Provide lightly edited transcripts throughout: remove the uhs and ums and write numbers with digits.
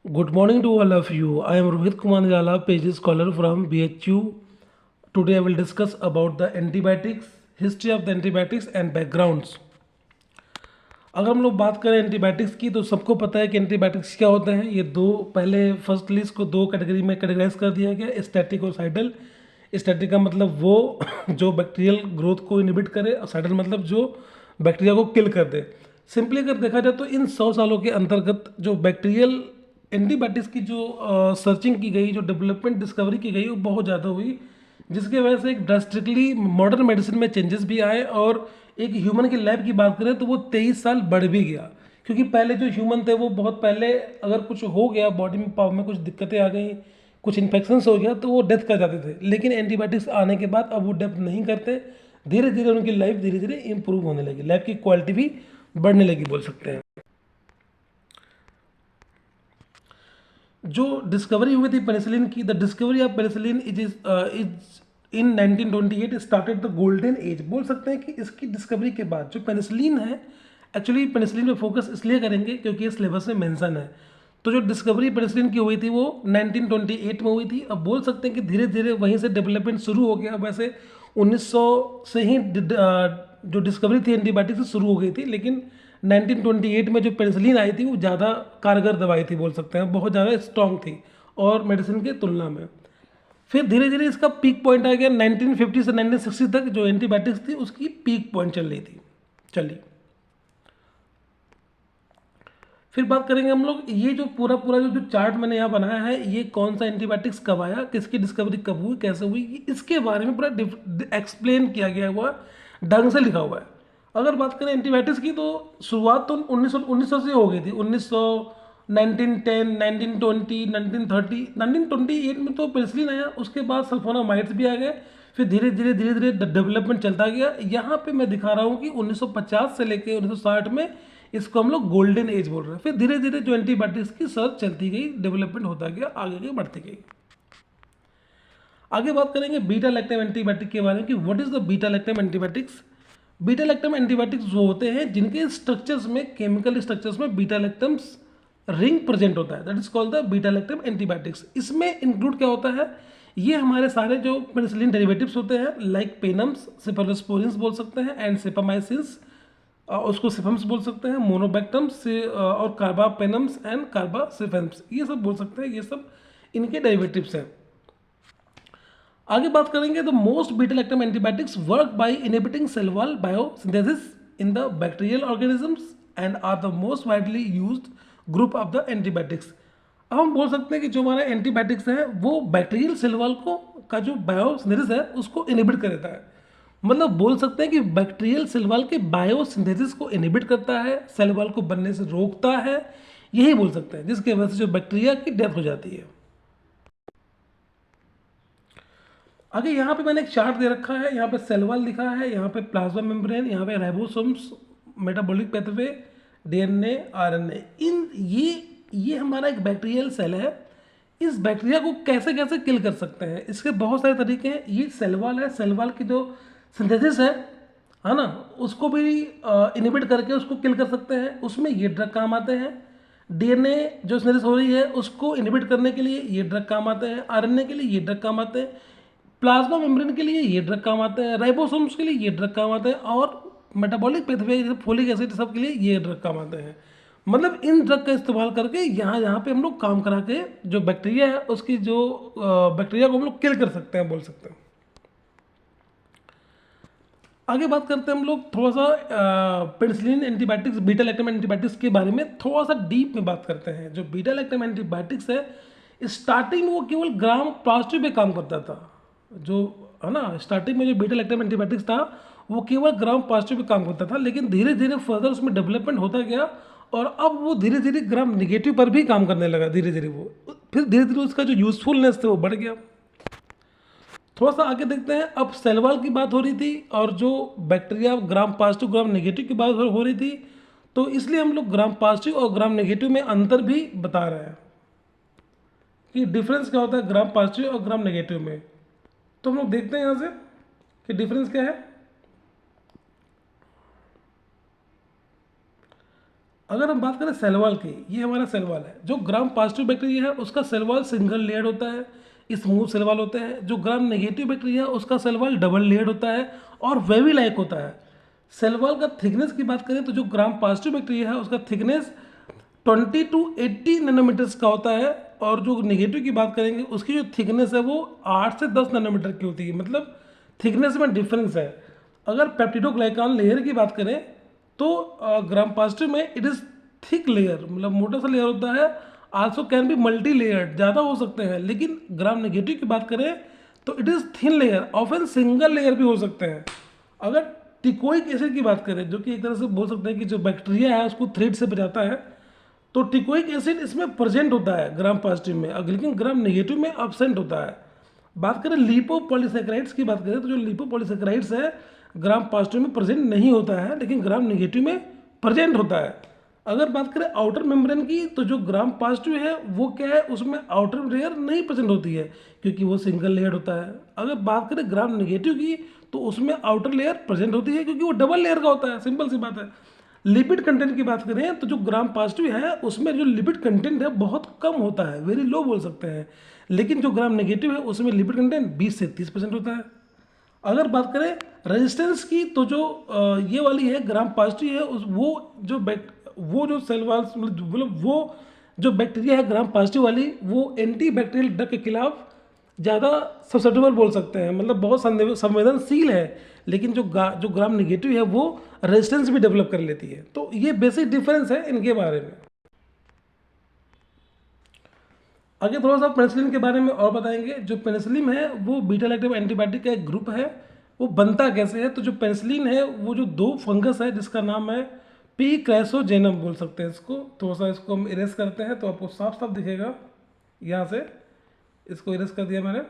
Good morning to all of you. I am Rohit Kumar Nirala, PG scholar from BHU. Today I will discuss about the antibiotics, history of the antibiotics and backgrounds. अगर हम लोग बात करें antibiotics की तो सबको पता है कि एंटीबायोटिक्स क्या होते हैं। ये दो पहले फर्स्ट लिस्ट को दो कैटेगरी में कैटेगराइज कर दिया गया, स्टैटिक और साइडल। स्टैटिक का मतलब वो जो बैक्टीरियल ग्रोथ को इनिबिट करे और साइडल मतलब जो बैक्टीरिया को किल कर दे। सिंपली अगर देखा जाए तो इन 100 सालों के अंतर्गत जो बैक्टीरियल एंटीबायोटिक्स की जो सर्चिंग की गई, जो डेवलपमेंट डिस्कवरी की गई, वो बहुत ज़्यादा हुई, जिसकी वजह से एक ड्रास्टिकली मॉडर्न मेडिसिन में चेंजेस भी आए। और एक ह्यूमन की लाइफ की बात करें तो वो 23 साल बढ़ भी गया, क्योंकि पहले जो ह्यूमन थे वो बहुत पहले अगर कुछ हो गया बॉडी में, पावर में कुछ दिक्कतें आ गई, कुछ इन्फेक्शंस हो गया तो वो डेथ कर जाते थे। लेकिन एंटीबायोटिक्स आने के बाद अब वो डेथ नहीं करते। धीरे धीरे उनकी लाइफ धीरे धीरे इंप्रूव होने लगी, लाइफ की क्वालिटी भी बढ़ने लगी बोल सकते हैं। जो डिस्कवरी हुई थी पेनिसिलिन की, the discovery of penicillin is in 1928 started the golden age. बोल सकते हैं कि इसकी डिस्कवरी के बाद जो पेनिसिलिन है, एक्चुअली पेनिसिलिन पे फोकस इसलिए करेंगे क्योंकि ये सिलेबस में मेंशन है। तो जो डिस्कवरी पेनिसिलिन की हुई थी वो 1928 में हुई थी। अब बोल सकते हैं कि धीरे धीरे वहीं से डेवलपमेंट शुरू हो गया। वैसे 1900 से ही जो डिस्कवरी थी एंटीबायोटिक से शुरू हो गई थी, लेकिन 1928 में जो पेनिसिलिन आई थी वो ज़्यादा कारगर दवाई थी बोल सकते हैं, बहुत ज़्यादा स्ट्रॉन्ग थी और मेडिसिन के तुलना में। फिर धीरे धीरे इसका पीक पॉइंट आ गया 1950 से 1960 तक, जो एंटीबायोटिक्स थी उसकी पीक पॉइंट चल रही थी। चलिए फिर बात करेंगे हम लोग, ये जो पूरा पूरा जो चार्ट मैंने यहाँ बनाया है, ये कौन सा एंटीबायोटिक्स कब आया, किसकी डिस्कवरी कब हुई, कैसे हुई, इसके बारे में पूरा एक्सप्लेन किया गया हुआ, ढंग से लिखा हुआ है। अगर बात करें एंटीबायोटिक्स की तो शुरुआत तो 1900 से हो गई थी। 1900, 1910, 1920, 1930, 1928 में तो पेनिसिलिन आया, उसके बाद सल्फोनामाइड्स भी आ गए। फिर धीरे धीरे डेवलपमेंट चलता गया। यहाँ पे मैं दिखा रहा हूँ कि 1950 से लेकर 1960 में इसको हम लोग गोल्डन एज बोल रहे हैं। फिर धीरे धीरे जो एंटीबायोटिक्स की सर्च चलती गई, डेवलपमेंट होता गया, आगे आगे बढ़ती गई। आगे बात करेंगे बीटा लैक्टम एंटीबायोटिक के बारे में कि what is the beta lactam antibiotics. Beta lactam antibiotics वो होते हैं जिनके स्ट्रक्चर्स में, केमिकल स्ट्रक्चर्स में बीटा लैक्टम्स रिंग प्रेजेंट होता है, that is called the beta lactam antibiotics. इसमें इंक्लूड क्या होता है, ये हमारे सारे जो पेनिसिलिन डेरिवेटिव्स होते हैं, लाइक पेनम्स, सिफलोस्पोरिन्स बोल सकते हैं, एंड सिपामाइसिन्स, उसको सिफम्स बोल सकते हैं, मोनोबैक्टम्स से और कार्बापेनम्स एंड कार्बासिफेम्स, ये सब बोल सकते हैं। ये सब इनके डेरिवेटिव्स हैं। आगे बात करेंगे तो most beta lactam antibiotics work by inhibiting cell wall biosynthesis in the bacterial organisms and are the most widely used group of the antibiotics. अब हम बोल सकते हैं कि जो हमारा एंटीबायोटिक्स है वो बैक्टीरियल सेल वॉल को का जो बायोसिंथेसिस है उसको इनहिबिट कर देता है। मतलब बोल सकते हैं कि बैक्टीरियल सेल वॉल के बायोसिंथेसिस को इनहिबिट करता है, सेल वॉल को बनने से रोकता है, यही बोल सकते हैं, जिसकी वजह से जो बैक्टीरिया की डेथ हो जाती है। आगे यहाँ पे मैंने एक चार्ट दे रखा है, यहाँ पे सेल वॉल लिखा है, यहाँ पे प्लाज्मा मेम्ब्रेन, यहाँ पे ribosomes, metabolic pathway, DNA, RNA. ये हमारा एक बैक्टीरियल सेल है। इस बैक्टीरिया को कैसे कैसे किल कर सकते हैं, इसके बहुत सारे तरीके हैं। ये सेल वॉल है, सेल वॉल की जो सिंथेसिस है ना, उसको भी इनिबिट करके उसको किल कर सकते हैं। उसमें ये ड्रग काम आते हैं। डीएनए जो सिंथेसिस हो रही है उसको इनिबिट करने के लिए ये ड्रग काम आते हैं। आरएनए के लिए ये ड्रग काम आते हैं। प्लाज्मा मेम्ब्रेन के लिए ये ड्रग काम आते हैं। राइबोसोम्स के लिए ये ड्रग काम आते हैं। और मेटाबॉलिक पेथवे जैसे फोलिक एसिड सब के लिए ये ड्रग काम आते हैं। मतलब इन ड्रग का इस्तेमाल करके यहाँ यहाँ पे हम लोग काम करा के जो बैक्टीरिया है उसकी जो बैक्टीरिया को हम लोग किल कर सकते हैं बोल सकते हैं। आगे बात करते हैं हम लोग थोड़ा सा penicillin antibiotics, beta lactam antibiotics के बारे में थोड़ा सा डीप में बात करते हैं। जो बीटा लैक्टम एंटीबायोटिक्स है, स्टार्टिंग में वो केवल ग्राम पॉजिटिव पे काम करता था। जो है ना, स्टार्टिंग में जो बीटा लैक्टम एंटीबायोटिक्स था वो केवल ग्राम पॉजिटिव पे काम करता था, लेकिन धीरे धीरे फर्दर उसमें डेवलपमेंट होता गया और अब वो धीरे धीरे ग्राम निगेटिव पर भी काम करने लगा। धीरे धीरे वो फिर धीरे धीरे उसका जो यूजफुलनेस था वो बढ़ गया। थोड़ा सा आगे देखते हैं। अब सेल वॉल की बात हो रही थी और जो bacteria gram positive gram negative की बात हो रही थी, तो इसलिए हम लोग ग्राम पॉजिटिव और ग्राम नेगेटिव में अंतर भी बता रहे हैं कि डिफरेंस क्या होता है ग्राम पॉजिटिव और ग्राम नेगेटिव में। तो हम लोग देखते हैं यहाँ से कि डिफरेंस क्या है। अगर हम बात करें सेल वॉल की, ये हमारा सेल वॉल है। जो ग्राम पॉजिटिव बैक्टीरिया है उसका सेल वॉल सिंगल लेयर्ड होता है, स्मूथ सेल वॉल होते हैं। जो ग्राम नेगेटिव बैक्टीरिया है उसका सेल वॉल डबल लेयर्ड होता है और वेवी लाइक होता है। सेल वॉल का थिकनेस की बात करें तो जो ग्राम पॉजिटिव बैक्टीरिया है उसका थिकनेस 20 to 80 नैनोमीटर्स का होता है, और जो नेगेटिव की बात करेंगे उसकी जो थिकनेस है वो 8 से 10 नैनोमीटर की होती है, मतलब थिकनेस में डिफरेंस है। अगर पेप्टिडोग्लाइकान लेयर की बात करें तो ग्राम पॉजिटिव में इट इज़ थिक लेयर, मतलब मोटा सा लेयर होता है। Also can be multi layered, ज़्यादा हो सकते हैं। लेकिन ग्राम नेगेटिव की बात करें तो it is thin layer, often single layer भी हो सकते हैं। अगर टिकोइक एसिड की बात करें, जो कि एक तरह से बोल सकते हैं कि जो बैक्टीरिया है उसको थ्रेड से बचाता है, तो टिकोइक एसिड इसमें प्रेजेंट होता है ग्राम पॉजिटिव में, लेकिन ग्राम नेगेटिव में एब्सेंट होता है। बात करें लिपोपॉलीसैकेराइड्स की बात करें तो जो लिपोपॉलीसैकेराइड्स है ग्राम पॉजिटिव में प्रेजेंट नहीं होता है, लेकिन ग्राम नेगेटिव में प्रेजेंट होता है। अगर बात करें आउटर मेम्ब्रेन की, तो जो ग्राम पॉजिटिव है वो क्या है, उसमें आउटर लेयर नहीं प्रेजेंट होती है क्योंकि वो सिंगल लेयर होता है। अगर बात करें ग्राम नेगेटिव की तो उसमें आउटर लेयर प्रेजेंट होती है क्योंकि वो डबल लेयर का होता है, सिंपल सी बात है। लिपिड कंटेंट की बात करें तो जो ग्राम पॉजिटिव है उसमें जो लिपिड कंटेंट है बहुत कम होता है, वेरी लो बोल सकते हैं। लेकिन जो ग्राम नेगेटिव है उसमें लिपिड कंटेंट 20 से 30% होता है। अगर बात करें रेजिस्टेंस की तो जो ये वाली है ग्राम पॉजिटिव है वो जो सेल वॉल्स मतलब वो जो बैक्टीरिया है ग्राम पॉजिटिव वाली, वो एंटी बैक्टीरियल ड्रग के खिलाफ ज़्यादा ससेप्टेबल बोल सकते हैं, मतलब बहुत संवेदनशील है। लेकिन जो ग्राम नेगेटिव है वो रेजिस्टेंस भी डेवलप कर लेती है। तो ये बेसिक डिफरेंस है इनके बारे में। आगे थोड़ा सा पेनिसिलिन के बारे में और बताएंगे। जो पेनिसिलिन है वो बीटा लैक्टम एंटीबायोटिक का एक ग्रुप है। वो बनता कैसे है, तो जो पेनिसिलिन है वो जो दो फंगस है जिसका नाम है पी क्राइसोजेनम बोल सकते हैं इसको। थोड़ा सा इसको हम इरेज करते हैं तो आपको साफ साफ दिखेगा। यहाँ से इसको इरेज कर दिया मैंने।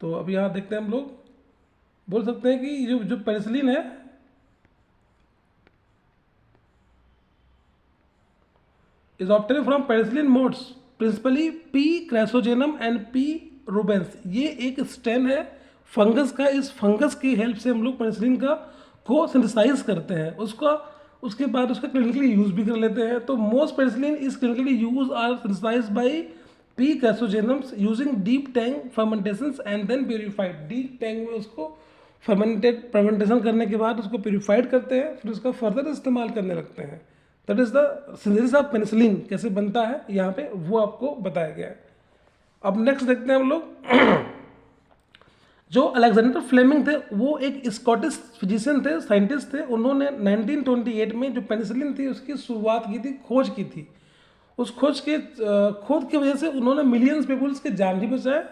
तो अब यहाँ देखते हैं, हम लोग बोल सकते हैं कि जो जो पेनिसिलिन है is obtained from penicillin modes principally P chrysogenum and P Rubens. ये एक स्टेम है फंगस का। इस फंगस की हेल्प से हम लोग पेनिसिलिन का को सिंथेसाइज करते हैं, उसके बाद उसका क्लिनिकली यूज भी कर लेते हैं। तो most penicillin is clinically use are synthesize by P chrysogenums using deep tank fermentation and then purified. Deep tank में उसको फर्मेंटेशन करने के बाद उसको प्योरीफाइड करते हैं, फिर उसका फर्दर इस्तेमाल करने लगते हैं। That is the synthesis of penicillin कैसे बनता है यहाँ पे वो आपको बताया गया है। अब नेक्स्ट देखते हैं हम लोग। जो अलेक्जेंडर फ्लेमिंग थे वो एक स्कॉटिश फिजिशियन थे, साइंटिस्ट थे। उन्होंने 1928 में जो पेनिसिलिन थी उसकी शुरुआत की थी, खोज की थी। उस खोज की वजह से उन्होंने मिलियंस पीपल्स के जान भी बचाए,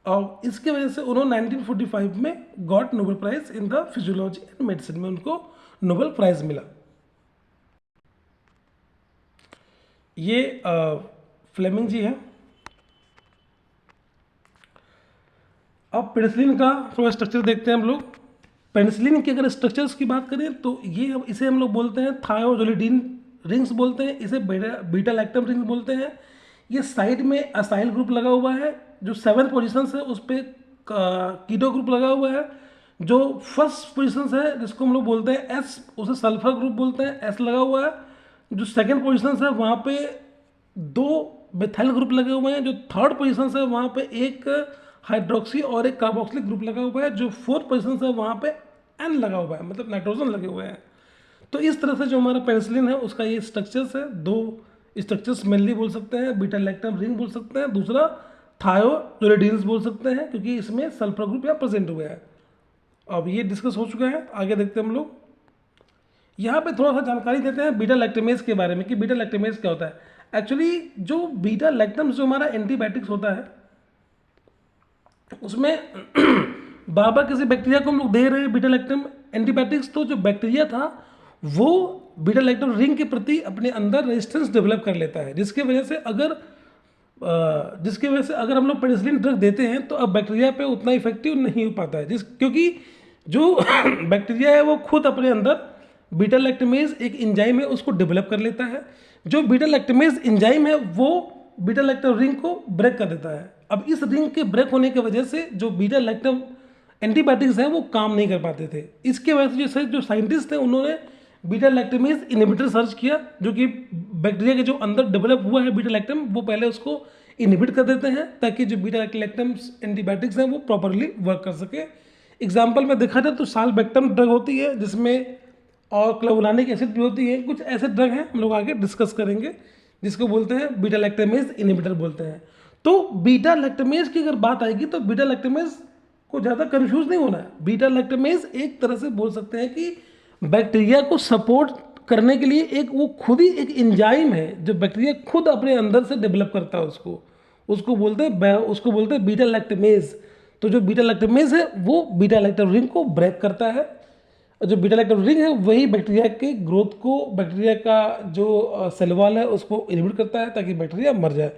और इसके वजह से उन्होंने 1945 में got Nobel prize in the physiology and medicine में उनको नोबेल प्राइज मिला। ये फ्लेमिंग जी हैं। अब पेनिसिलिन का थोड़ा स्ट्रक्चर देखते हैं हम लोग। पेनिसिलिन के अगर स्ट्रक्चर्स की बात करें तो इसे हम लोग बोलते हैं थायोजोलिडीन रिंग्स बोलते हैं, इसे बीटा लैक्टम रिंग्स बोलते हैं। ये साइड में असाइल ग्रुप लगा हुआ है, जो 7 पोजिशन है उस पर कीटो ग्रुप लगा हुआ है। जो फर्स्ट पोजिशन है जिसको हम लोग बोलते हैं एस, उसे सल्फर ग्रुप बोलते हैं, एस लगा हुआ है। जो सेकेंड पोजिशन है वहाँ पे 2 मिथाइल ग्रुप लगे हुए हैं। जो थर्ड पोजिशन है वहाँ पे एक हाइड्रोक्सी और एक कार्बोक्सिलिक ग्रुप लगा हुआ है। जो फोर्थ पोजिशन है वहाँ पे एन लगा हुआ है, मतलब नाइट्रोजन लगे हुए हैं। तो इस तरह से जो हमारा पेनिसिलिन है उसका ये स्ट्रक्चर्स है। 2 स्ट्रक्चर्स मेनली बोल सकते हैं, बीटा लैक्टम रिंग बोल सकते हैं, दूसरा थायोजोलिडीन्स बोल सकते हैं क्योंकि इसमें सल्फर ग्रुप यहाँ प्रेजेंट हुआ है। अब ये डिस्कस हो चुका है, आगे देखते हैं हम लोग। यहाँ पे थोड़ा सा जानकारी देते हैं बीटा लैक्टेमेज के बारे में कि बीटा लैक्टेमेज क्या होता है। एक्चुअली जो बीटा लैक्टम्स जो हमारा एंटीबायोटिक्स होता है उसमें बार बार किसी बैक्टीरिया को हम लोग दे रहे हैं बीटा लैक्टम एंटीबायोटिक्स, तो जो बैक्टीरिया था वो बीटा लैक्टम रिंग के प्रति अपने अंदर रेजिस्टेंस डेवलप कर लेता है, जिसकी वजह से अगर हम लोग पेनिसिलिन ड्रग देते हैं तो अब बैक्टीरिया पे उतना इफेक्टिव नहीं हो पाता है, क्योंकि जो बैक्टीरिया है वो खुद अपने अंदर बीटा लैक्टमेज एक एंजाइम है उसको डेवलप कर लेता है। जो बीटा लैक्टमेज एंजाइम है वो बीटा लैक्टम रिंग को ब्रेक कर देता है। अब इस रिंग के ब्रेक होने की वजह से जो बीटा लैक्टम एंटीबायोटिक्स हैं वो काम नहीं कर पाते थे। इसके वजह से जो साइंटिस्ट थे उन्होंने बीटा लैक्टेमेज इनहिबिटर सर्च किया, जो कि बैक्टीरिया के जो अंदर डेवलप हुआ है बीटा लैक्टम, वो पहले उसको इनहिबिट कर देते हैं ताकि जो बीटा लैक्टम्स एंटीबायोटिक्स हैं वो प्रॉपरली वर्क कर सके। एग्जाम्पल में देखा जाए तो साल्बेक्टम ड्रग होती है जिसमें और क्लोवुलानिक एसिड भी होती है। कुछ ऐसे ड्रग हैं हम लोग आगे डिस्कस करेंगे जिसको बोलते हैं बीटा लैक्टेमेज इनहिबिटर बोलते हैं। तो बीटा लैक्टेमेज की अगर बात आएगी तो बीटा लैक्टेमेज को ज़्यादा कंफ्यूज नहीं होना है। बीटा लैक्टेमेज एक तरह से बोल सकते हैं कि बैक्टीरिया को सपोर्ट करने के लिए एक वो खुद ही एक एंजाइम है जो बैक्टीरिया खुद अपने अंदर से डेवलप करता है, उसको बोलते हैं बीटा लैक्टेमेज। तो जो बीटा लैक्टेमेज है वो बीटा लैक्टम रिंग को ब्रेक करता है। जो बीटा लैक्टम रिंग है वही बैक्टीरिया के ग्रोथ को, बैक्टीरिया का जो सेल वॉल है उसको इनहिबिट करता है ताकि बैक्टीरिया मर जाए।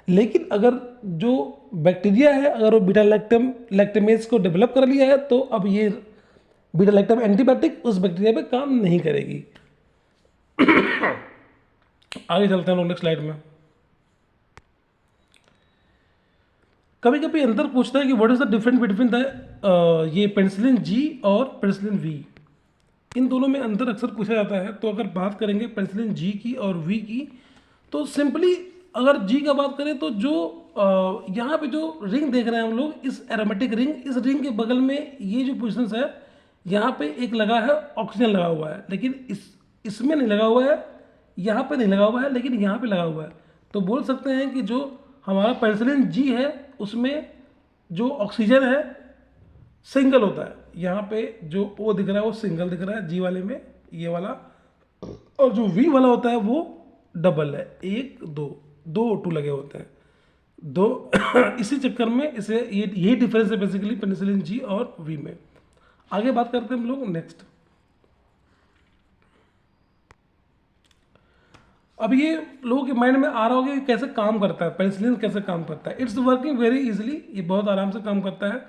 लेकिन अगर जो बैक्टीरिया है अगर वो बीटा लैक्टेमेज को डेवलप कर लिया है तो अब ये बीटा लैक्टम एंटीबायोटिक उस बैक्टीरिया पे काम नहीं करेगी। आगे चलते हैं लोग नेक्स्ट स्लाइड में। कभी कभी अंतर पूछता है कि what is the difference between the ये पेनिसिलिन जी और पेनिसिलिन वी, इन दोनों में अंतर अक्सर पूछा जाता है। तो अगर बात करेंगे पेनिसिलिन जी की और वी की, तो सिंपली अगर जी का बात करें तो जो यहाँ पे जो रिंग देख रहे हैं हम लोग, इस एरोमेटिक रिंग, इस रिंग के बगल में ये जो पोजिशन है यहाँ पे एक लगा है ऑक्सीजन लगा हुआ है, लेकिन इसमें नहीं लगा हुआ है, यहाँ पे नहीं लगा हुआ है, लेकिन यहाँ पे लगा हुआ है। तो बोल सकते हैं कि जो हमारा पेनिसिलिन जी है उसमें जो ऑक्सीजन है सिंगल होता है। यहाँ पे जो ओ दिख रहा है वो सिंगल दिख रहा है जी वाले में, ये वाला, और जो वी वाला होता है वो डबल है, 1 2 O2 लगे होते हैं दो। इसी चक्कर में इसे यही डिफरेंस है बेसिकली पेनिसिलिन जी और वी में। आगे बात करते हैं हम लोग नेक्स्ट। अब ये लोगों के माइंड में आ रहा होगा कि कैसे काम करता है पेनिसिलिन, कैसे काम करता है। इट्स वर्किंग वेरी इजीली, ये बहुत आराम से काम करता है।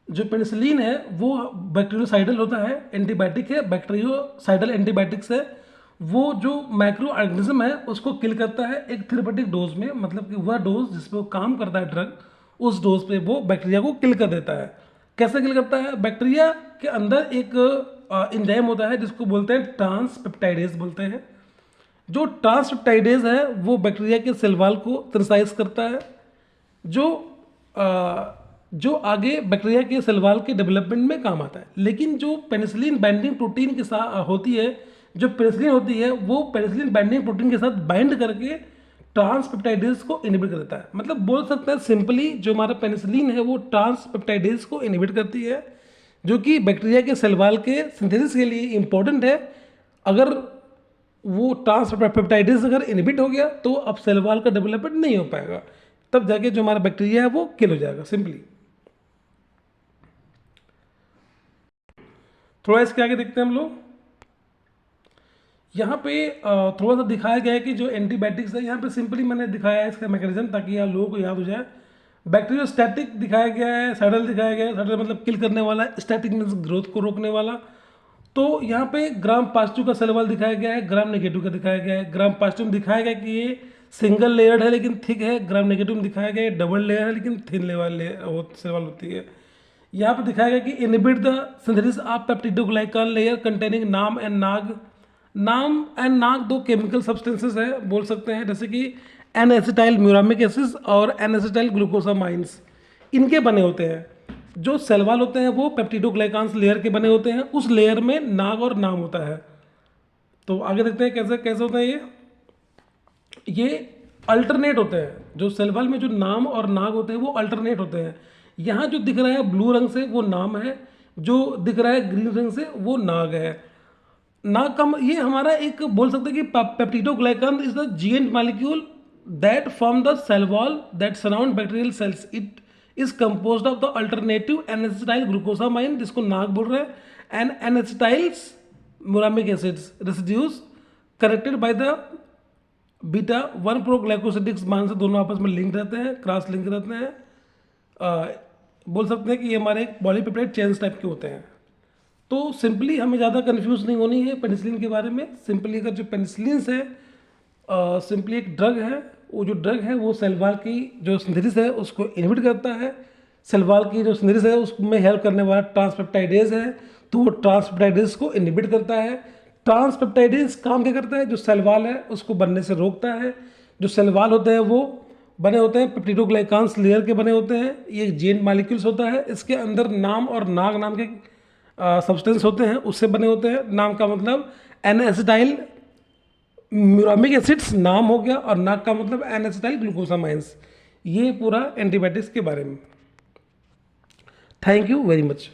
जो पेनिसिलिन है वो बैक्टीरियोसाइडल होता है, एंटीबायोटिक है, बैक्टीरियोसाइडल एंटीबायोटिक्स है। वो जो माइक्रो ऑर्गेनिज्म है उसको किल करता है एक थेरेपेटिक डोज में, मतलब कि वह डोज जिस पे वो काम करता है ड्रग, उस डोज पे वो बैक्टीरिया को किल कर देता है। कैसे किल करता है? बैक्टीरिया के अंदर एक एंजाइम होता है जिसको बोलते हैं ट्रांसपेप्टाइडेज बोलते हैं। जो ट्रांसपेप्टाइडेज है वो बैक्टीरिया के सेल वॉल को सिंथेसाइज करता है, जो आगे बैक्टीरिया के सेल वॉल के डेवलपमेंट में काम आता है। लेकिन जो पेनिसिलिन बाइंडिंग प्रोटीन के साथ होती है, जो पेनिसिलिन होती है वो पेनिसिलिन बाइंडिंग प्रोटीन के साथ बाइंड करके ट्रांसपेप्टाइडेज को इनहिबिट करता है। मतलब बोल सकते हैं सिंपली जो हमारा पेनिसिलिन है वो ट्रांसपेप्टाइडेज को इनहिबिट करती है, जो कि बैक्टीरिया के सेल वॉल के सिंथेसिस के लिए इंपॉर्टेंट है। अगर वो ट्रांसपेप्टाइडेज अगर इनहिबिट हो गया तो अब सेल वॉल का डेवलपमेंट नहीं हो पाएगा, तब जाके जो हमारा बैक्टीरिया है वो किल हो जाएगा सिंपली। थोड़ा इसके आगे देखते हैं हम लोग। यहाँ पे थोड़ा सा दिखाया गया है कि जो एंटीबायोटिक्स है, यहाँ पे सिंपली मैंने दिखाया है इसका मैकेनिज्म ताकि आप लोगों को याद हो जाए। बैक्टीरियोस्टैटिक दिखाया गया है, साइडल दिखाया गया है। साइडल मतलब किल करने वाला, स्टैटिक मीन्स ग्रोथ को रोकने वाला। तो यहाँ पे ग्राम पॉजिटिव का सेल वॉल दिखाया गया है, ग्राम नेगेटिव का दिखाया गया है। ग्राम पॉजिटिव में दिखाया गया कि ये सिंगल लेयर्ड है लेकिन थिक है। ग्राम नेगेटिव में दिखाया गया डबल लेयर है लेकिन थिन लेवल सेल वॉल होती है। यहाँ पे दिखाया गया कि inhibit the synthesis of peptidoglycan layer containing NAM and NAG. NAM and नाग दो केमिकल सब्सटेंसेस है बोल सकते हैं, जैसे कि एन एसिटाइल म्यूरामिक एसिड और एन एसिटाइल ग्लूकोसामाइंस, इनके बने होते हैं। जो सेल वॉल होते हैं वो पेप्टिडोग्लाइकान्स लेयर के बने होते हैं, उस लेयर में नाग और नाम होता है। तो आगे देखते हैं कैसे कैसे होता है ये अल्टरनेट होते हैं। जो सेल वॉल में जो नाम और नाग होते हैं वो अल्टरनेट होते हैं। यहाँ जो दिख रहा है ब्लू रंग से वो नाम है, जो दिख रहा है ग्रीन रंग से वो नाग है। नाग का ये हमारा एक बोल सकते हैं कि peptidoglycan is the GN molecule that form the cell wall that surround bacterial cells. It is composed of the alternative N-acetyl glucosamine, जिसको नाग बोल रहे हैं, and N-acetyls muramic acids residues connected by the beta 1 proglycosidics bond से दोनों आपस में link रहते हैं, क्रॉस लिंक रहते हैं। बोल सकते हैं कि ये हमारे पॉलीपेप्टाइड चेन्स टाइप के होते हैं। तो सिंपली हमें ज़्यादा कंफ्यूज नहीं होनी है पेनिसिलिन के बारे में। सिंपली अगर जो पेनिसिलिन है सिंपली एक ड्रग है, वो जो ड्रग है वो सेल वॉल की जो सिंथेसिस है उसको इनहिबिट करता है। सेल वॉल की जो सिंथेसिस है उसमें हेल्प करने वाला ट्रांसपेप्टाइडेज है, तो वो ट्रांसपेप्टाइडेज को इनहिबिट करता है। ट्रांसपेप्टाइडेज काम क्या करता है, जो सेल वॉल है उसको बनने से रोकता है। जो सेल वॉल होते हैं वो बने होते हैं पेप्टिडोग्लाइकान्स लेयर के बने होते हैं। ये एक जेन मॉलिक्यूल्स होता है, इसके अंदर नाम और नाग नाम के सब्सटेंस होते हैं, उससे बने होते हैं। नाम का मतलब एन एसिटाइल म्यूरामिक एसिड्स नाम हो गया, और नाग का मतलब एन एसिटाइल ग्लूकोसामाइंस। ये पूरा एंटीबायोटिक्स के बारे में। Thank you very much.